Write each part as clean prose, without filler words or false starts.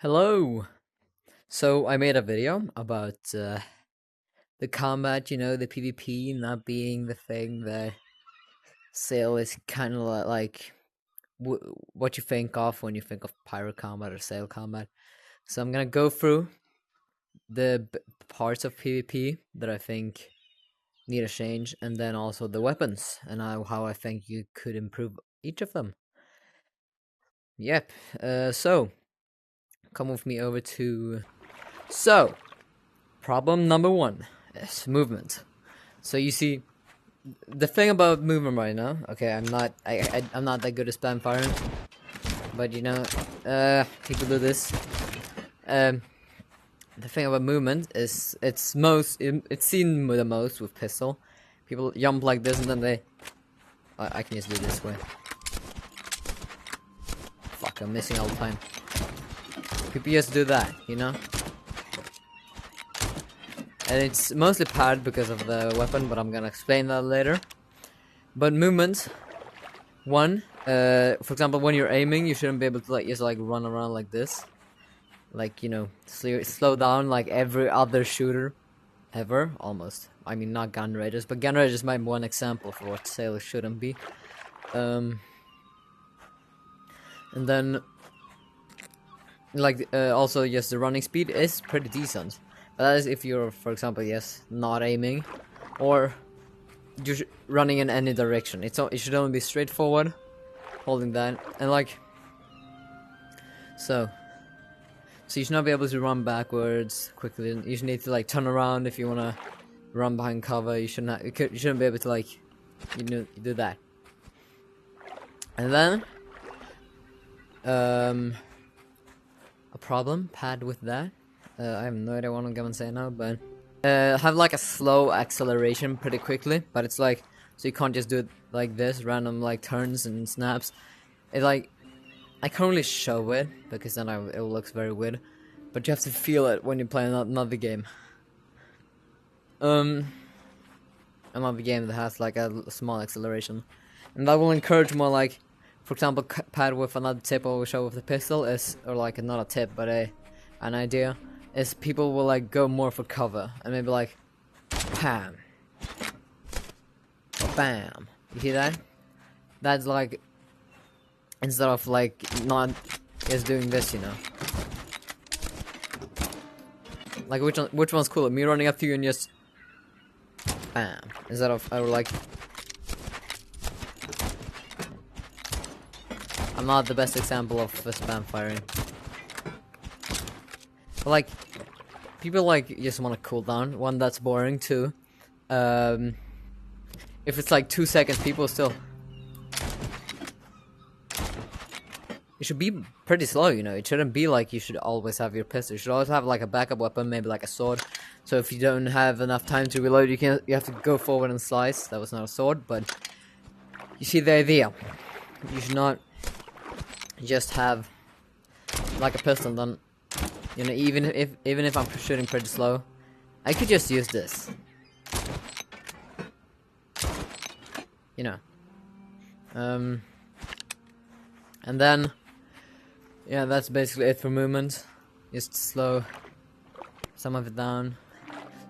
Hello! So I made a video about the combat, the PvP not being the thing that Sail is kind of like what you think of when you think of Pyro combat or Sail combat. So I'm gonna go through the parts of PvP that I think need a change, and then also the weapons and how I think you could improve each of them. Yep. So come with me over to. So problem number one is movement. So you see, the thing about movement right now. Okay, I'm not that good at spam firing, but people do this. Um, the thing about movement is it's seen the most with pistol. People jump like this and then they. I can just do it this way. Fuck, I'm missing all the time. People just do that. And it's mostly padded because of the weapon, but I'm gonna explain that later. But movement, for example, when you're aiming, you shouldn't be able to just run around like this, slow down like every other shooter, ever almost. I mean, not gun raiders, but gun raiders might be one example for what sailors shouldn't be. And then, also, yes, the running speed is pretty decent. But that is if you're, for example, not aiming, or you're running in any direction. It should only be straightforward, holding that, and so you should not be able to run backwards quickly. You should need to turn around if you wanna run behind cover. You shouldn't be able to do that. And then a problem pad with that. I have no idea what I'm gonna say now, but have a slow acceleration pretty quickly, but it's so you can't just do it like this, random turns and snaps. I can't really show it because then it looks very weird, but you have to feel it when you play another game. Another game that has a small acceleration, and that will encourage more for example, pad with another tip I will show with the pistol is, or not a tip, but an idea. Is people will go more for cover and maybe pam or bam. You see that? That's instead of not just doing this, which one's cooler? Me running up to you and just bam instead of I'm not the best example of spam firing. But people just want to cool down. One, that's boring. Two, if it's 2 seconds, people still. It should be pretty slow, It shouldn't be you should always have your pistol. You should always have a backup weapon, maybe a sword. So if you don't have enough time to reload, you have to go forward and slice. That was not a sword, but you see the idea. You should not just have a pistol. Then even if I'm shooting pretty slow, I could just use this. And then, yeah, that's basically it for movement. Just slow some of it down.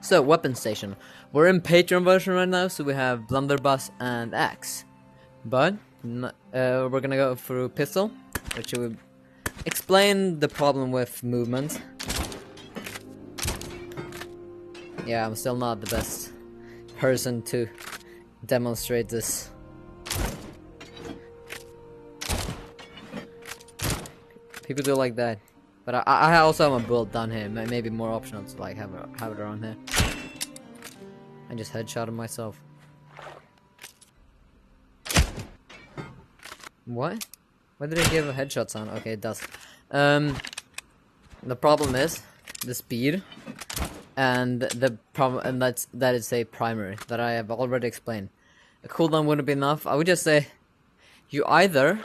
So, weapon station. We're in Patreon version right now, so we have blunderbuss and axe. But, we're gonna go through pistol, which will explain the problem with movement. Yeah, I'm still not the best person to demonstrate this. People do like that, but I also have a build down here. Maybe more optional to have it around here. I just headshotted myself. What? Why did it give a headshot sound? Okay, it does. The problem is the speed, and that is a primary that I have already explained. A cooldown wouldn't be enough. I would just say you either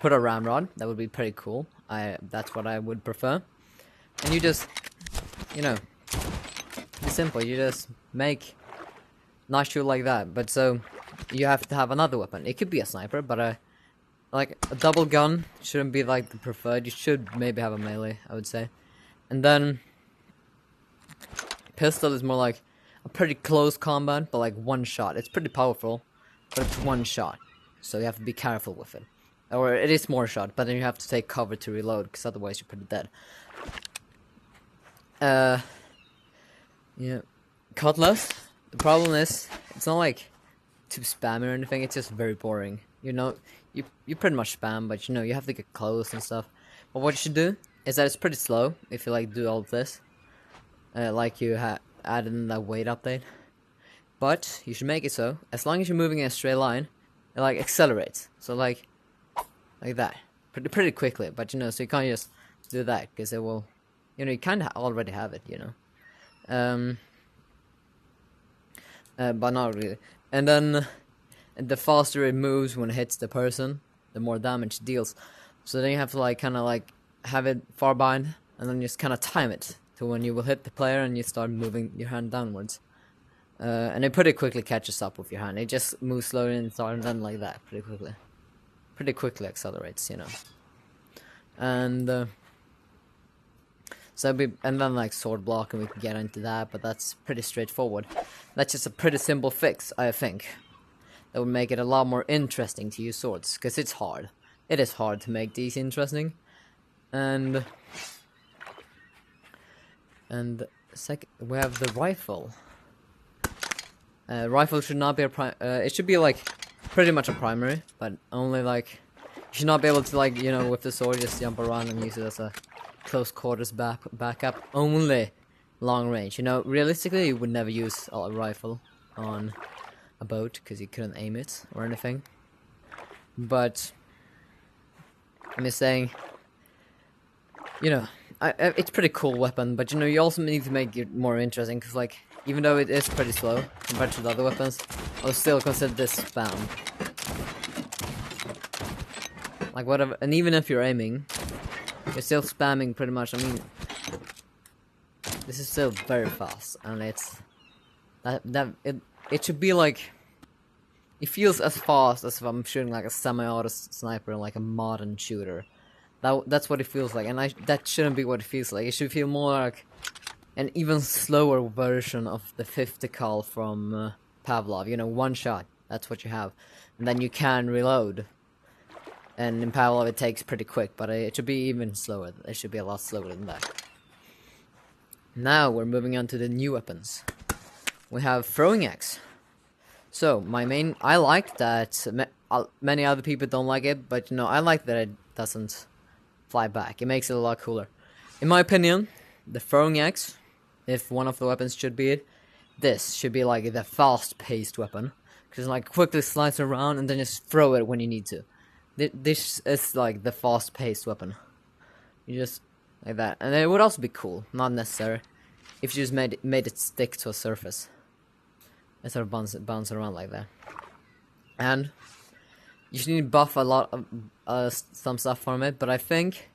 put a ramrod. That would be pretty cool. That's what I would prefer. And you just, it's simple. You just not shoot like that. But so you have to have another weapon. It could be a sniper, but like a double gun shouldn't be like the preferred. You should maybe have a melee, I would say. And then pistol is more like a pretty close combat, but like one shot. It's pretty powerful, but it's one shot, so you have to be careful with it. Or it is more shot, but then you have to take cover to reload, because otherwise you're pretty dead. Yeah. Cutlass. The problem is, it's not like too spammy or anything. It's just very boring. You know, you pretty much spam, but you know you have to get close and stuff. But what you should do is that it's pretty slow if you like do all of this, like you added in that weight update. But you should make it so as long as you're moving in a straight line, it like accelerates. So like that, pretty quickly. But you know, so you can't just do that because it will, you know, you kind of already have it, you know. But not really. And then the faster it moves when it hits the person, the more damage it deals. So then you have to like kind of like have it far behind, and then just kind of time it to when you will hit the player and you start moving your hand downwards. And it pretty quickly catches up with your hand. It just moves slowly and then like that, pretty quickly accelerates, you know. And and then like sword block, and we can get into that, but that's pretty straightforward. That's just a pretty simple fix, I think. That would make it a lot more interesting to use swords, because it's hard. It is hard to make these interesting. And second, we have the rifle. Rifle should not be a it should be like pretty much a primary, but only like you should not be able to like, you know, with the sword just jump around and use it as a close quarters backup. Only long range. You know, realistically you would never use a rifle on a boat because you couldn't aim it or anything. But I'm just saying, you know, it's pretty cool weapon, but you know, you also need to make it more interesting, because like, even though it is pretty slow compared to the other weapons, I would still consider this spam. Like whatever, and even if you're aiming, you're still spamming pretty much. I mean, this is still very fast, and it's it should be like, it feels as fast as if I'm shooting like a semi-auto sniper in like a modern shooter. That's what it feels like, and that shouldn't be what it feels like. It should feel more like an even slower version of the 50 cal from Pavlov. You know, one shot, that's what you have, and then you can reload. And in Pavlov it takes pretty quick, but it should be even slower. It should be a lot slower than that. Now we're moving on to the new weapons. We have throwing axe. So I like that. Many other people don't like it, but you know, I like that it doesn't fly back. It makes it a lot cooler. In my opinion, the throwing axe, if one of the weapons should be it, this should be like the fast-paced weapon, because like quickly slice around and then just throw it when you need to. This is like the fast-paced weapon. You just like that, and it would also be cool, not necessary, if you just made it stick to a surface instead of bounce around like that. And you should need to buff a lot of some stuff from it, but I think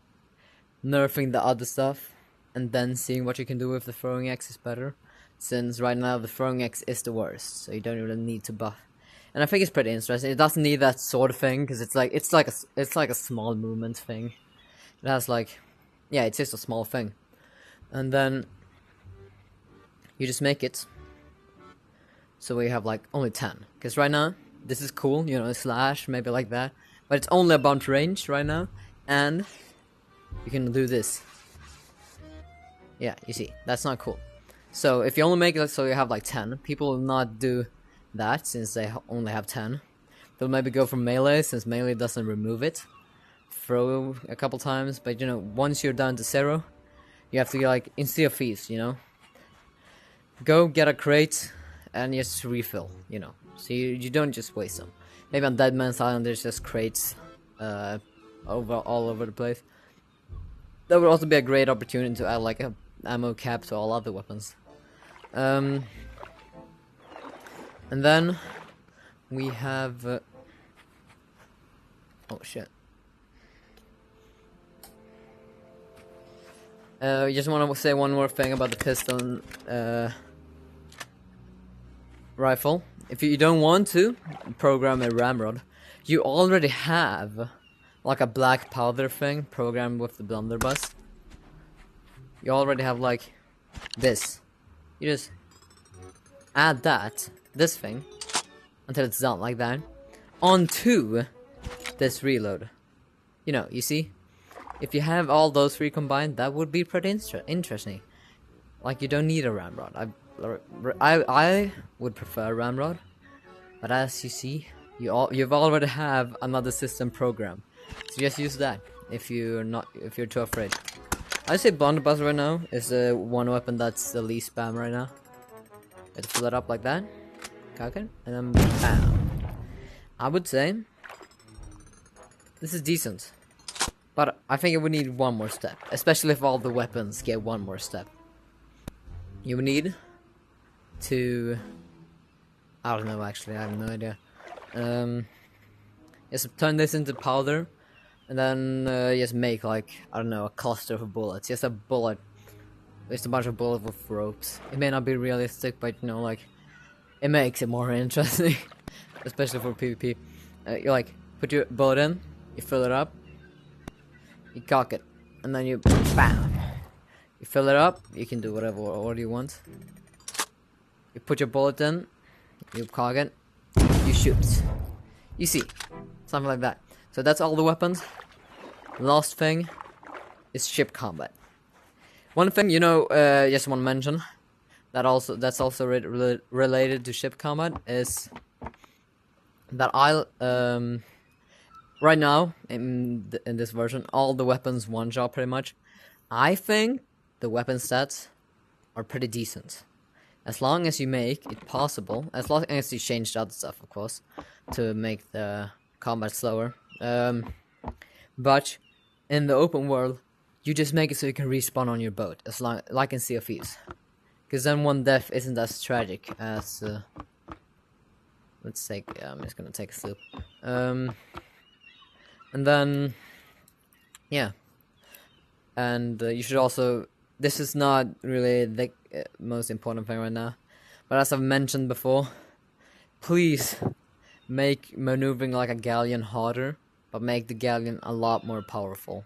nerfing the other stuff and then seeing what you can do with the throwing axe is better, since right now the throwing axe is the worst, so you don't really need to buff. And I think it's pretty interesting. It doesn't need that sort of thing, because it's like a small movement thing. It has like, yeah, it's just a small thing, and then you just make it so we have like only 10. Because right now this is cool, you know, slash maybe like that, but it's only a bounce range right now, and you can do this. Yeah, you see, that's not cool. So if you only make it so you have like 10, people will not do that since they only have 10. They'll maybe go for melee, since melee doesn't remove it. Throw a couple times, but you know, once you're down to 0, you have to like, in Sea of Thieves, you know, go get a crate and just refill, you know, so you don't just waste them. Maybe on Dead Man's Island there's just crates all over the place. That would also be a great opportunity to add like a ammo cap to all other weapons. And then we have oh shit. I just want to say one more thing about the piston rifle. If you don't want to program a ramrod, you already have like a black powder thing programmed with the blunderbuss. You already have like this. You just add this thing, until it's done like that, onto this reload. You know, you see? If you have all those three combined, that would be pretty interesting. Like, you don't need a ramrod. I would prefer a ramrod, but as you see, you've already have another system program, so just use that if you're too afraid. I say blunderbuss right now is the one weapon that's the least spam right now. Let's fill it up like that, cock it, and then bam. I would say this is decent, but I think it would need one more step, especially if all the weapons get one more step. You would need to, I don't know, actually, I have no idea. Just turn this into powder, and then just make, like, I don't know, a cluster of bullets. Just a bullet, just a bunch of bullets with ropes. It may not be realistic, but, you know, like, it makes it more interesting, especially for PvP. You, like, put your bullet in, you fill it up, you cock it, and then you BAM! You fill it up, you can do whatever order you want. You put your bullet in, you cock it, you shoot. You see, something like that. So that's all the weapons. Last thing is ship combat. One thing, you know, just want to mention that's also related to ship combat is that right now in this version, all the weapons one shot pretty much. I think the weapon stats are pretty decent, as long as you make it possible, as long as you change other stuff, of course, to make the combat slower. But in the open world, you just make it so you can respawn on your boat, as long like in Sea of Thieves, because then one death isn't as tragic as. Let's take. I'm just gonna take a sip. And then, yeah. And you should also. This is not really the most important thing right now, but as I've mentioned before, please make maneuvering like a galleon harder, but make the galleon a lot more powerful.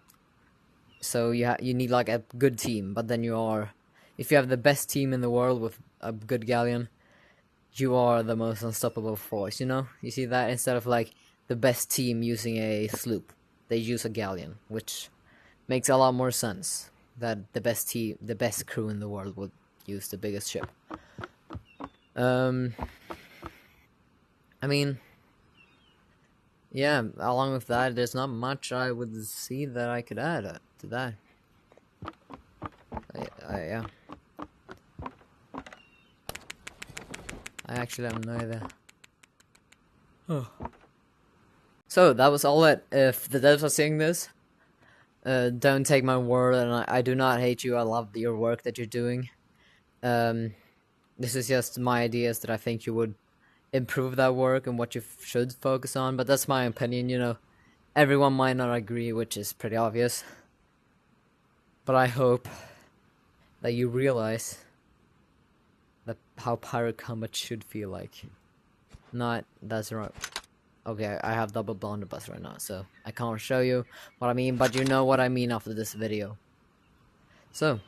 So you need like a good team, but then if you have the best team in the world with a good galleon, you are the most unstoppable force, you know? You see that? Instead of like the best team using a sloop, they use a galleon, which makes a lot more sense. That the best crew in the world would use the biggest ship. I mean, yeah, along with that, there's not much I would see that I could add to that. Yeah. I actually have no idea. Oh. So, that was all it. If the devs are seeing this, don't take my word, and I do not hate you. I love your work that you're doing. This is just my ideas that I think you would improve that work and what you should focus on, but that's my opinion, you know. Everyone might not agree, which is pretty obvious. But I hope that you realize that how pirate combat should feel like. Not, that's right. Okay, I have double blunderbuss right now, so I can't show you what I mean, but you know what I mean after this video. So,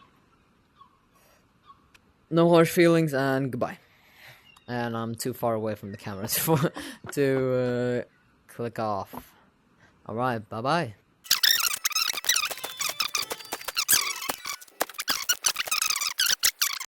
no harsh feelings and goodbye. And I'm too far away from the camera to click off. Alright, bye bye.